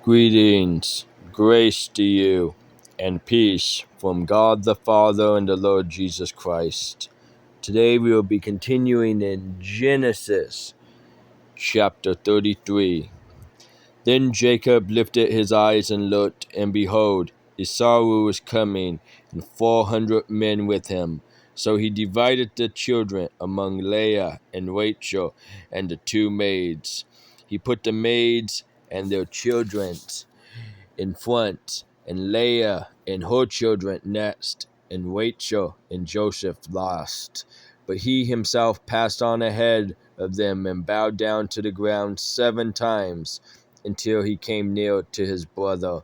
Greetings, grace to you, and peace from God the Father and the Lord Jesus Christ. Today we will be continuing in Genesis chapter 33. Then Jacob lifted his eyes and looked, and behold, Esau was coming, and 400 men with him. So he divided the children among Leah and Rachel and the two maids. He put the maids and their children in front, and Leah and her children next, and Rachel and Joseph last. But he himself passed on ahead of them and bowed down to the ground 7 times until he came near to his brother.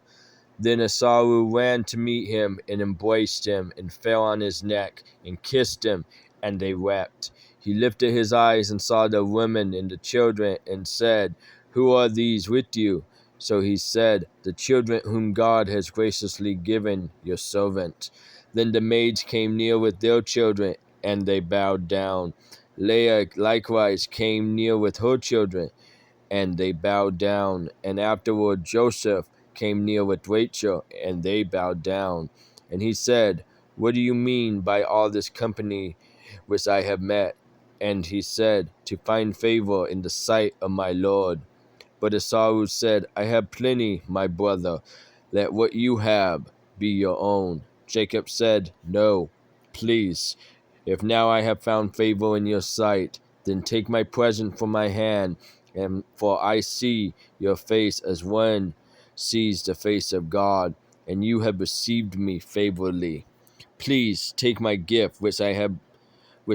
Then Esau ran to meet him and embraced him and fell on his neck and kissed him, and they wept. He lifted his eyes and saw the women and the children and said, "Who are these with you?" So he said, "The children whom God has graciously given your servant." Then the maids came near with their children, and they bowed down. Leah likewise came near with her children, and they bowed down. And afterward Joseph came near with Rachel, and they bowed down. And he said, "What do you mean by all this company which I have met?" And he said, "To find favor in the sight of my Lord." But Esau said, "I have plenty, my brother. Let what you have be your own." Jacob said, "No, please. If now I have found favor in your sight, then take my present from my hand, and for I see your face as one sees the face of God, and you have received me favorably. Please take my gift which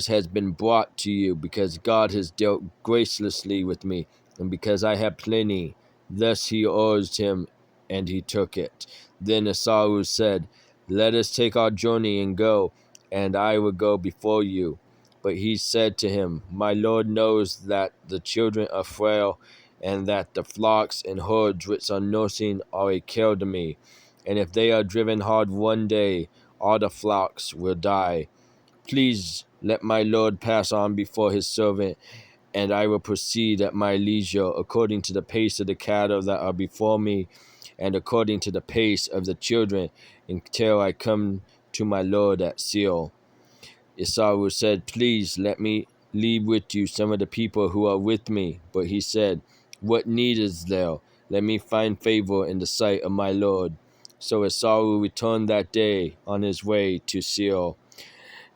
has been brought to you, because God has dealt graciously with me, and because I have plenty." Thus he urged him, and he took it. Then Esau said, "Let us take our journey and go, and I will go before you." But he said to him, "My Lord knows that the children are frail, and that the flocks and herds which are nursing are a care to me. And if they are driven hard one day, all the flocks will die. Please let my Lord pass on before his servant, and I will proceed at my leisure, according to the pace of the cattle that are before me, and according to the pace of the children, until I come to my Lord at Seir." Esau said, "Please let me leave with you some of the people who are with me." But he said, "What need is there? Let me find favor in the sight of my Lord." So Esau returned that day on his way to Seir.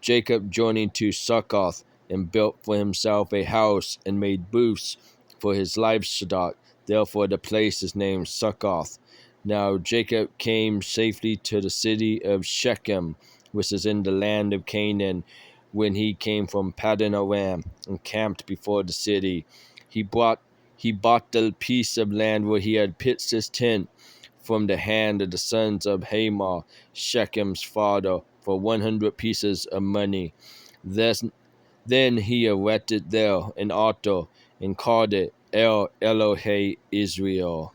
Jacob journeyed to Succoth and built for himself a house and made booths for his livestock. Therefore the place is named Succoth. Now Jacob came safely to the city of Shechem, which is in the land of Canaan, when he came from Paddan Aram, and camped before the city. He bought the piece of land where he had pitched his tent from the hand of the sons of Hamor, Shechem's father, for 100 pieces of money. Then he erected there an altar and called it El Elohe Israel.